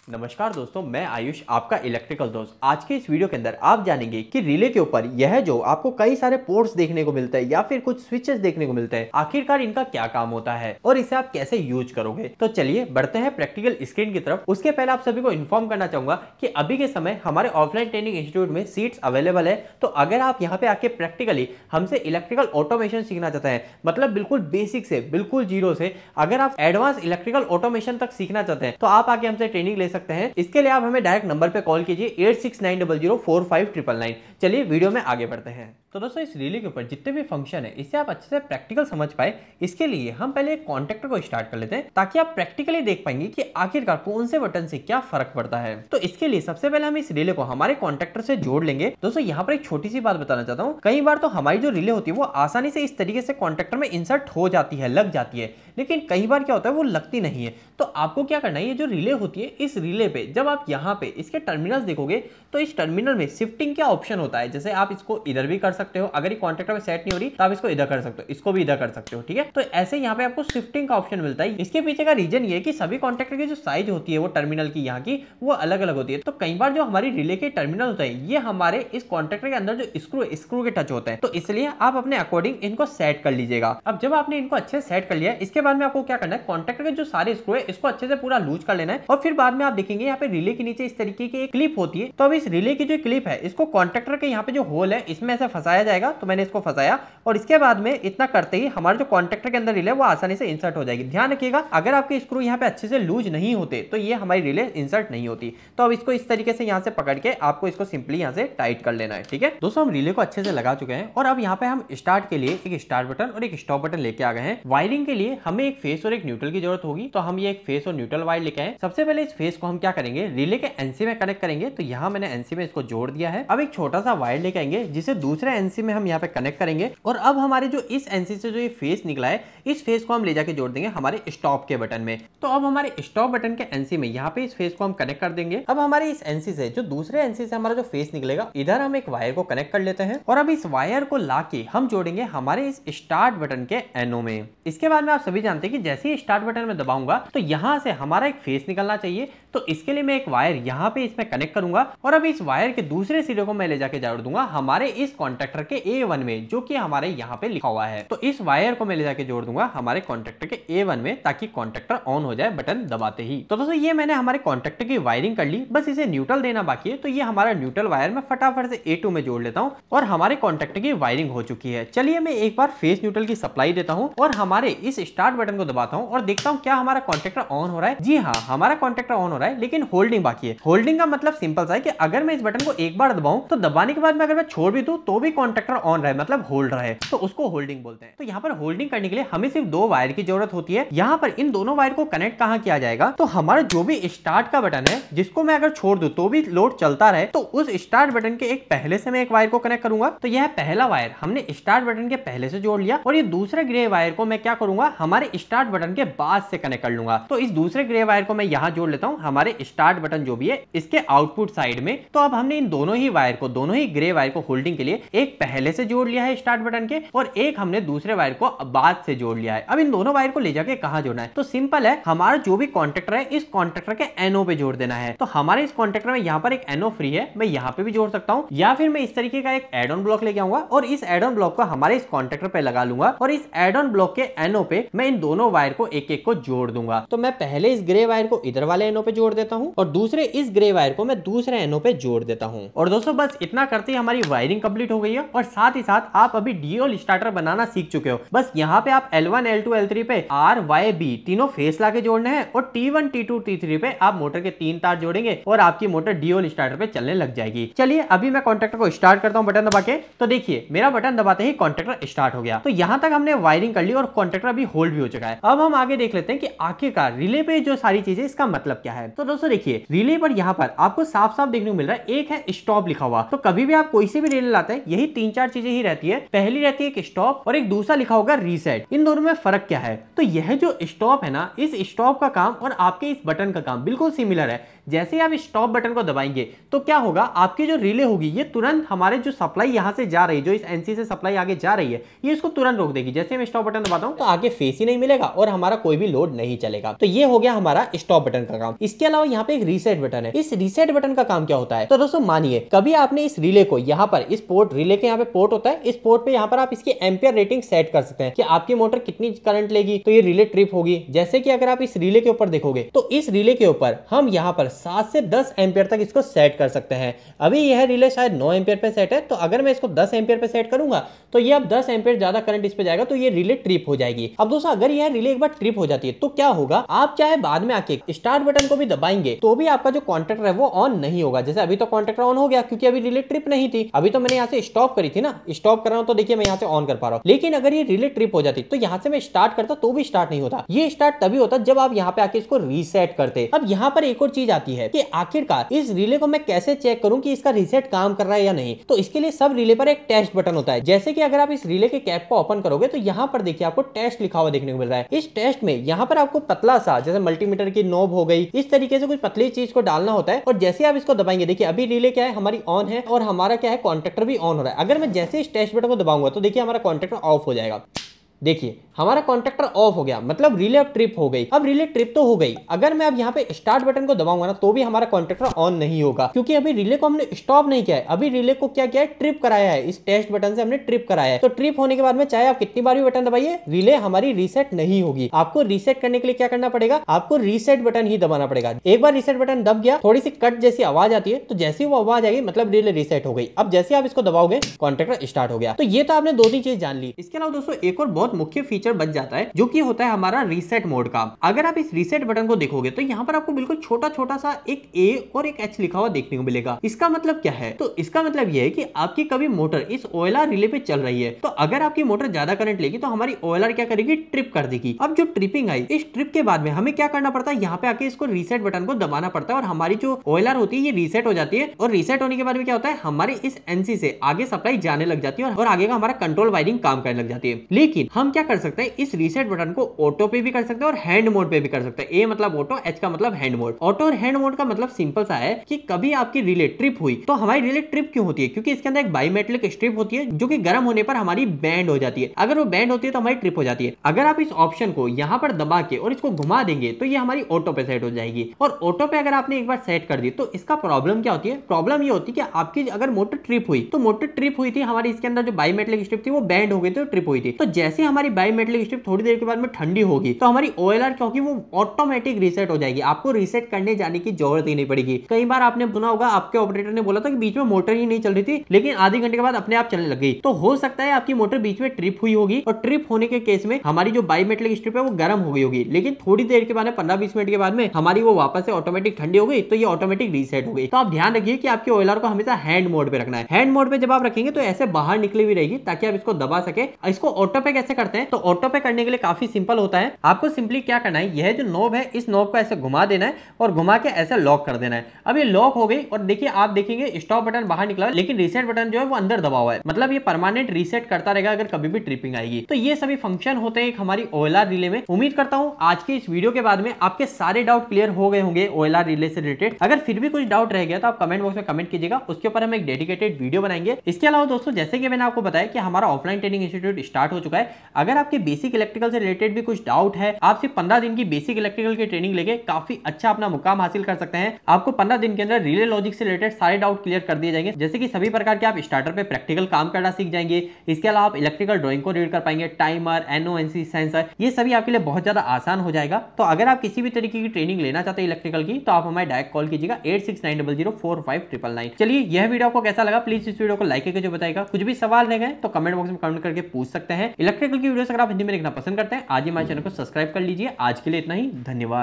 नमस्कार दोस्तों, मैं आयुष आपका इलेक्ट्रिकल दोस्त। आज के इस वीडियो के अंदर आप जानेंगे कि रिले के ऊपर यह जो आपको कई सारे पोर्ट्स देखने को मिलते हैं या फिर कुछ स्विचेस देखने को मिलते हैं, आखिरकार इनका क्या काम होता है और इसे आप कैसे यूज करोगे। तो चलिए बढ़ते हैं प्रैक्टिकल स्क्रीन की तरफ। उसके पहले आप सभी को इन्फॉर्म करना चाहूंगा कि अभी के समय हमारे ऑफलाइन ट्रेनिंग इंस्टीट्यूट में सीट्स अवेलेबल है। तो अगर आप यहाँ पे आके प्रैक्टिकली हमसे इलेक्ट्रिकल ऑटोमेशन सीखना चाहते हैं, मतलब बिल्कुल बेसिक से, बिल्कुल जीरो से, अगर आप एडवांस इलेक्ट्रिकल ऑटोमेशन तक सीखना चाहते हैं तो आप आके हमसे ट्रेनिंग ले सकते हैं। इसके लिए आप हमें डायरेक्ट नंबर पे कॉल कीजिए 8690045999। चलिए वीडियो में आगे बढ़ते हैं। तो दोस्तों, इस रिले के ऊपर जितने भी फंक्शन है इससे आप अच्छे से प्रैक्टिकल समझ पाए, इसके लिए हम पहले एक कॉन्टेक्टर को स्टार्ट कर लेते हैं ताकि आप प्रैक्टिकली देख पाएंगे कि आखिरकार कौन से बटन से क्या फर्क पड़ता है। तो इसके लिए सबसे पहले हम इस रिले को हमारे कॉन्टेक्टर से जोड़ लेंगे। दोस्तों, यहाँ पर एक छोटी सी बात बताना चाहता हूँ। कई बार तो हमारी जो रिले होती है वो आसानी से इस तरीके से कॉन्टेक्टर में इंसर्ट हो जाती है, लग जाती है, लेकिन कई बार क्या होता है वो लगती नहीं है। तो आपको क्या करना है, ये जो रिले होती है, इस रिले पे जब आप यहाँ पे इसके टर्मिनल्स देखोगे तो इस टर्मिनल में शिफ्टिंग का ऑप्शन होता है। जैसे आप इसको इधर भी कर सकते हो, अगर ये कॉन्टेक्टर में सेट नहीं हो रही तो आप इसको इधर कर सकते हो, इसको भी इधर कर सकते हो, ठीक है। तो ऐसे यहाँ पे आपको शिफ्टिंग का ऑप्शन मिलता है। इसके पीछे का रीजन ये है कि सभी कॉन्टेक्टर की जो साइज होती है वो टर्मिनल की यहाँ की वो अलग अलग होती है। तो कई बार जो हमारी रिले के टर्मिनल होते हैं ये हमारे इस कॉन्टेक्टर के अंदर जो स्क्रू के टच होते हैं, तो इसलिए आप अपने अकॉर्डिंग इनको सेट कर लीजिएगा। अब जब आपने इनको अच्छे से सेट कर लिया, इसके बाद में आपको क्या करना है, कॉन्टेक्टर के जो सारे स्क्रू है इसको अच्छे से पूरा लूज कर लेना है। और फिर बाद में आप देखेंगे यहाँ पे रिले के नीचे इस तरीके की एक क्लिप होती है। तो अब इस रिले की जो क्लिप है इसको कॉन्टेक्टर के यहाँ पे जो होल है इसमें ऐसे फंसाया जाएगा। तो मैंने इसको फंसाया और इसके बाद में इतना करते ही हमारे जो कॉन्टेक्टर के अंदर रिले वो आसानी से इंसर्ट हो जाएगी। ध्यान रखिएगा, अगर आपके स्क्रू यहाँ पे अच्छे से लूज नहीं होते तो ये हमारी रिले इंसर्ट नहीं होती। तो अब इसको इस तरीके से यहाँ से पकड़ के आपको इसको सिंपली यहाँ से टाइट कर लेना है, ठीक है। दोस्तों, हम रिले को अच्छे से लगा चुके हैं और अब यहाँ पे हम स्टार्ट के लिए एक स्टार्ट बटन और एक स्टॉप बटन लेके आ गए हैं। वायरिंग के लिए हमें एक फेस और एक न्यूट्रल की जरूरत होगी, तो हम ये एक फेस और न्यूट्रल वायर लेके आए। सबसे पहले इस फेस को हम क्या करेंगे, रिले के एनसी में कनेक्ट करेंगे। तो यहाँ मैंने एनसी में इसको जोड़ दिया है। अब एक छोटा सा वायर लेके आएंगे जिसे दूसरे एनसी में हम यहाँ पे कनेक्ट करेंगे। और अब हमारे जो इस एनसी से जो ये फेस निकला है, इस फेस को हम ले जाके जोड़ देंगे हमारे स्टॉप के बटन में। तो अब हमारे स्टॉप बटन के एनसी में यहाँ पे इस फेस को हम कनेक्ट कर देंगे। अब हमारे इस एनसी से जो दूसरे एनसी से हमारा जो फेस निकलेगा, इधर हम एक वायर को कनेक्ट कर लेते हैं और अब इस वायर को लाके हम जोड़ेंगे हमारे इस स्टार्ट बटन के एनो में। इसके बाद में आप सभी जानते हैं कि जैसे ही स्टार्ट बटन में दबाऊंगा तो यहाँ से हमारा एक फेस निकलना चाहिए। तो इसके लिए मैं एक वायर यहाँ पे इसमें कनेक्ट करूंगा और अब इस वायर के दूसरे सिरे को मैं ले जाके जोड़ दूंगा हमारे इस कॉन्टेक्टर के A1 में, जो कि हमारे यहाँ पे लिखा हुआ है। तो इस वायर को मैं ले जाके जोड़ दूंगा हमारे कॉन्टेक्टर के A1 में, ताकि कॉन्टेक्टर ऑन हो जाए बटन दबाते ही। तो दोस्तों, ये मैंने हमारे कॉन्टेक्टर की वायरिंग कर ली, बस इसे न्यूट्रल देना बाकी है। तो ये हमारा न्यूट्रल वायर मैं फटाफट से A2 में जोड़ लेता हूँ और हमारे कॉन्टेक्टर की वायरिंग हो चुकी है। चलिए मैं एक बार फेस न्यूट्रल की सप्लाई देता हूँ और हमारे इस स्टार्ट बटन को दबाता हूँ और देखता हूँ क्या हमारा कॉन्टेक्टर ऑन हो रहा है। जी हाँ, हमारा कॉन्टेक्टर ऑन हो रहा है, लेकिन होल्डिंग बाकी है। होल्डिंग का मतलब सिंपल सा है कि अगर मैं इस बटन को एक बार दबाऊं तो दबाने के बाद में अगर मैं छोड़ भी दूं तो भी कॉन्टेक्टर ऑन रहे, मतलब होल्ड रहे, तो उसको होल्डिंग बोलते हैं। तो यहाँ पर होल्डिंग करने के लिए हमें सिर्फ दो वायर की जरूरत होती है। यहाँ पर इन दोनों वायर को कनेक्ट कहाँ किया जाएगा, तो हमारा जो भी स्टार्ट का बटन है जिसको मैं अगर छोड़ दूं तो भी लोड चलता रहे, तो उस स्टार्ट बटन के एक पहले से मैं एक वायर को कनेक्ट करूंगा। तो यह पहला वायर हमने स्टार्ट बटन के पहले से जोड़ लिया और ये दूसरे ग्रे वायर को मैं क्या करूंगा, हमारे स्टार्ट बटन के बाद से कनेक्ट कर लूंगा। तो इस दूसरे ग्रे वायर को मैं यहाँ जोड़ लेता हूँ हमारे स्टार्ट बटन जो भी है इसके आउटपुट साइड में। तो अब हमने इन दोनों ही वायर को, दोनों ही ग्रे वायर को होल्डिंग के लिए एक पहले से जोड़ लिया है स्टार्ट बटन के और एक हमने दूसरे वायर को बाद से जोड़ लिया है। अब इन दोनों वायर को ले जाके कहां जोड़ना है, तो सिंपल है, हमारा जो भी कॉन्टेक्टर है इस कॉन्टेक्टर के एनो पे जोड़ देना है। तो हमारे इस कॉन्टेक्टर में यहाँ पर एक एनो फ्री है, मैं यहाँ पे भी जोड़ सकता हूँ, या फिर मैं इस तरीके का एक एड ऑन ब्लॉक लेके आऊंगा और इस एड ऑन ब्लॉक को हमारे इस कॉन्टेक्टर पे लगा लूंगा और इस एड ऑन ब्लॉक के एनो पे मैं इन दोनों वायर को एक एक को जोड़ दूंगा। तो मैं पहले इस ग्रे वायर को इधर वाले एनो पे जोड़ देता हूँ और दूसरे इस ग्रे वायर को मैं दूसरे एनो पे जोड़ देता हूँ। और दोस्तों, बस इतना करते ही हमारी वायरिंग कंप्लीट हो गई है और साथ ही साथ आप अभी डीओल स्टार्टर बनाना सीख चुके हो। बस यहाँ पे आप L1 L2 L3 पे R Y B तीनों फेस लाके जोड़ने हैं और T1 T2 T3 पे आप मोटर के 3 तार जोड़ेंगे और आपकी मोटर डीओल स्टार्टर पे चलने लग जाएगी। चलिए अभी मैं कॉन्ट्रैक्टर को स्टार्ट करता हूँ बटन दबा के। तो देखिए मेरा बटन दबाते ही कॉन्ट्रैक्टर स्टार्ट हो गया। तो यहाँ तक हमने वायरिंग कर ली और कॉन्ट्रैक्टर अभी होल्ड भी हो चुका है। अब हम आगे देख लेते हैं कि आखिरकार रिले पे जो सारी चीजें इसका मतलब क्या है। तो दोस्तों देखिए, रिले पर यहाँ पर आपको साफ साफ देखने को मिल रहा है, एक है स्टॉप लिखा हुआ। तो कभी भी आप कोई से भी रिले लाते हैं यही 3-4 चीजें ही रहती है। पहली रहती है एक स्टॉप और एक दूसरा लिखा होगा रीसेट। इन दोनों में फर्क क्या है, तो यह जो स्टॉप है ना, इस स्टॉप का काम और आपके इस बटन का काम बिल्कुल सिमिलर है। जैसे ही आप स्टॉप बटन को दबाएंगे तो क्या होगा, आपकी जो रिले होगी ये तुरंत हमारे जो सप्लाई यहां से जा रही है, जो इस एनसी से सप्लाई आगे जा रही है, ये इसको तुरंत रोक देगी। जैसे मैं स्टॉप बटन दबाता हूं तो आगे फेस ही नहीं मिलेगा और हमारा कोई भी लोड नहीं चलेगा। तो ये हो गया हमारा स्टॉप बटन का काम। इसके अलावा यहाँ पे एक रीसेट बटन है। इस रीसेट बटन का काम क्या होता है, तो दोस्तों मानिए कभी आपने इस रिले को यहाँ पर इस पोर्ट, रिले के यहाँ पे पोर्ट होता है, इस पोर्ट पे यहाँ पर आप इसकी एम्पियर रेटिंग सेट कर सकते हैं कि आपकी मोटर कितनी करंट लेगी, तो ये रिले ट्रिप होगी। जैसे कि अगर आप इस रिले के ऊपर देखोगे तो इस रिले के ऊपर हम यहाँ पर 7 से 10 एम्पियर तक इसको सेट कर सकते हैं। अभी यह रिले शायद 9 एम्पियर पे सेट है, तो अगर मैं इसको 10 एम्पियर पे सेट करूंगा तो ये अब 10 एम्पियर ज्यादा करंट इस पे जाएगा, तो ये रिले ट्रिप हो जाएगी। अब दोस्तों अगर यह रिले एक बार ट्रिप हो जाती है तो क्या होगा, आप चाहे बाद में आके स्टार्ट बटन को भी दबाएंगे तो भी आपका जो कॉन्टैक्टर है वो ऑन नहीं होगा। जैसे अभी तो कॉन्टैक्टर ऑन हो गया क्योंकि अभी रिले ट्रिप नहीं थी, अभी तो मैंने यहाँ से स्टॉप करी थी ना, स्टॉप कर रहा हूं तो देखिए मैं यहाँ से ऑन कर पा रहा हूँ। लेकिन अगर ये रिले ट्रिप हो जाती तो यहाँ से मैं स्टार्ट करता तो भी स्टार्ट नहीं होता। ये स्टार्ट तभी होता जब आप यहाँ पे आके इसको रीसेट करते। अब यहाँ पर एक और चीज आती है कि आखिरकार इस रिले को मैं कैसे चेक करूं कि इसका रीसेट काम कर रहा है या नहीं। तो इसके लिए सब रिले पर एक टेस्ट बटन होता है। जैसे कि अगर आप इस रिले के कैप को ओपन करोगे तो यहाँ पर देखिए आपको टेस्ट लिखा हुआ देखने को मिल रहा है। इस टेस्ट में यहाँ पर आपको पतला सा, जैसे मल्टीमीटर की नोब हो गई, इस तरीके से कुछ पतली चीज को डालना होता है और जैसे आप इसको दबाएंगे, देखिए अभी रिले क्या है हमारी ऑन है और हमारा क्या है कॉन्टैक्टर भी ऑन हो रहा है। अगर मैं जैसे इस टेस्ट बटन को दबाऊंगा तो देखिए हमारा कॉन्टैक्टर ऑफ हो जाएगा। देखिए हमारा कॉन्टैक्टर ऑफ हो गया, मतलब रिले अब ट्रिप हो गई। अब रिले ट्रिप तो हो गई, अगर मैं अब यहाँ पे स्टार्ट बटन को दबाऊंगा ना तो भी हमारा कॉन्टैक्टर ऑन नहीं होगा क्योंकि अभी रिले को हमने स्टॉप नहीं किया है, अभी रिले को क्या किया है, ट्रिप कराया है। इस टेस्ट बटन से हमने ट्रिप कराया है। तो ट्रिप होने के बाद में चाहे आप कितनी बार भी बटन दबाइए, रिले हमारी रीसेट नहीं होगी। आपको रीसेट करने के लिए क्या करना पड़ेगा, आपको रीसेट बटन ही दबाना पड़ेगा। एक बार रीसेट बटन दब गया, थोड़ी सी कट जैसी आवाज आती है, तो जैसी वो आवाज आएगी मतलब रिले रीसेट हो गई। अब जैसे आप इसको दबाओगे कॉन्टैक्टर स्टार्ट हो गया। तो ये तो आपने 2-3 चीज जान ली। इसके अलावा दोस्तों एक और बहुत मुख्य फीचर बच जाता है जो कि होता है हमारा रीसेट मोड का। अगर आप इस रीसेट बटन को देखोगे तो यहाँ पर आपको बिल्कुल छोटा छोटा सा एक ए और एक एच लिखा हुआ देखने को मिलेगा। इसका मतलब क्या है, तो इसका मतलब यह है कि आपकी कभी मोटर इस ओएलआर रिले पे चल रही है तो अगर आपकी मोटर ज्यादा करंट लेगी तो हमारी ओएलआर क्या करेगी, ट्रिप कर देगी। अब जो ट्रिपिंग आई, इस ट्रिप के बाद में हमें क्या करना पड़ता है, यहाँ पे आके इसको रीसेट बटन को दबाना पड़ता है और हमारी जो ओएलआर होती है ये रीसेट हो जाती है। और रीसेट होने के बाद में क्या होता है, हमारी इस एनसी से आगे सप्लाई जाने लग जाती है और आगे का हमारा कंट्रोल वायरिंग काम करने लग जाती है। लेकिन हम क्या कर सकते हैं, इस रीसेट बटन को ऑटो पे भी कर सकते हैं और हैंड मोड पे भी कर सकते हैं। ए मतलब ऑटो, एच का मतलब हैंड मोड। ऑटो और हैंड मोड का मतलब सिंपल सा है कि कभी आपकी रिले ट्रिप हुई तो हमारी रिले ट्रिप क्यों होती है, क्योंकि इसके अंदर एक बायोमेट्रिक स्ट्रिप होती है जो कि गर्म होने पर हमारी बैंड हो जाती है। अगर वो बैंड होती है तो हमारी ट्रिप हो जाती है। अगर आप इस ऑप्शन को यहाँ पर दबा के और इसको घुमा देंगे तो ये हमारी ऑटो पे सेट हो जाएगी। और ऑटो पे अगर आपने एक बार सेट कर दी तो इसका प्रॉब्लम क्या होती है, प्रॉब्लम ये होती है कि आपकी अगर मोटर ट्रिप हुई तो मोटर ट्रिप हुई थी हमारी, इसके अंदर जो बायोमेट्रिक स्ट्रिप थी वो बैंड हो गई थी, ट्रिप हुई थी। तो जैसे हमारी बायोमेट्रिक स्ट्रिप थोड़ी देर के बाद में ठंडी होगी तो हमारी ओएलआर क्योंकि वो ऑटोमेटिक रीसेट हो जाएगी, आपको रीसेट करने जाने की जरूरत ही नहीं पड़ेगी। कई बार आपने सुना होगा आपके ऑपरेटर ने बोला था कि बीच में मोटर ही नहीं चल रही थी लेकिन आधे घंटे के बाद अपने आप चलने लग गई। तो हो सकता है आपकी मोटर बीच में ट्रिप हुई होगी और ट्रिप होने के केस में हमारी जो बायोमेट्रिक स्ट्रिप है वो गर्म हो गई होगी, लेकिन थोड़ी देर के बाद 15-20 मिनट के बाद में हमारी वो वापस से ऑटोमेटिक ठंडी हो गई तो ये ऑटोमेटिक रीसेट हो गई। तो आप ध्यान रखिए कि आपकी ओएलआर को हमेशा हैंड मोड पे रखना है। हैंड मोड पे जब आप रखेंगे तो ऐसे बाहर निकली हुई रहेगी ताकि आप इसको दबा सके। इसको ऑटो पे कैसे करते हैं, तो ऑटो पे करने के लिए काफी सिंपल होता है। आपको सिंपली क्या करना है, यह जो नॉब है इस नॉब को ऐसे घुमा देना है और घुमा के ऐसे लॉक कर देना है। अब ये लॉक हो गई और देखिए आप देखेंगे स्टॉप बटन बाहर निकला है लेकिन रीसेट बटन जो है वो अंदर दबा हुआ है, मतलब ये परमानेंट रीसेट करता रहेगा अगर कभी भी ट्रिपिंग आएगी। तो ये सभी फंक्शन होते हैं हमारी ओएलआर रिले में। उम्मीद करता हूं आज के इस वीडियो के बाद में आपके सारे डाउट क्लियर हो गए होंगे ओएलआर रिले से रिलेटेड। अगर फिर भी कुछ डाउट रह गया तो आप कमेंट बॉक्स में कमेंट कीजिएगा, उसके ऊपर हम एक डेडिकेटेड वीडियो बनाएंगे। इसके अलावा दोस्तों जैसे कि मैंने आपको बताया कि हमारा ऑफलाइन ट्रेनिंग इंस्टीट्यूट स्टार्ट हो चुका है। अगर आपके बेसिक इलेक्ट्रिकल से रिलेटेड भी कुछ डाउट है, आप सिर्फ 15 दिन की बेसिक इलेक्ट्रिकल की ट्रेनिंग लेके काफी अच्छा अपना मुकाम हासिल कर सकते हैं। आपको 15 दिन के अंदर रिले लॉजिक से रिलेटेड सारे डाउट क्लियर कर दिए जाएंगे, जैसे कि सभी प्रकार के आप स्टार्टर पे प्रैक्टिकल काम करना सीख जाएंगे। इसके अलावा आप इलेक्ट्रिकल ड्राइंग को रीड कर पाएंगे, टाइमर, एनओएनसी, सेंसर, ये सभी आपके लिए बहुत ज्यादा आसान हो जाएगा। तो अगर आप किसी भी तरीके की ट्रेनिंग लेना चाहते हैं इलेक्ट्रिकल की तो आप हमें डायरेक्ट कॉल कीजिएगा 8690045999। चलिए यह वीडियो आपको कैसा लगा प्लीज इस वीडियो को लाइक करके जो बताएगा। कुछ भी सवाल रह गए तो कमेंट बॉक्स में कमेंट करके पूछ सकते हैं। इलेक्ट्रिकल की वीडियो अगर आप हिंदी में देखना पसंद करते हैं आज ही हमारे चैनल को सब्सक्राइब कर लीजिए। आज के लिए इतना ही, धन्यवाद।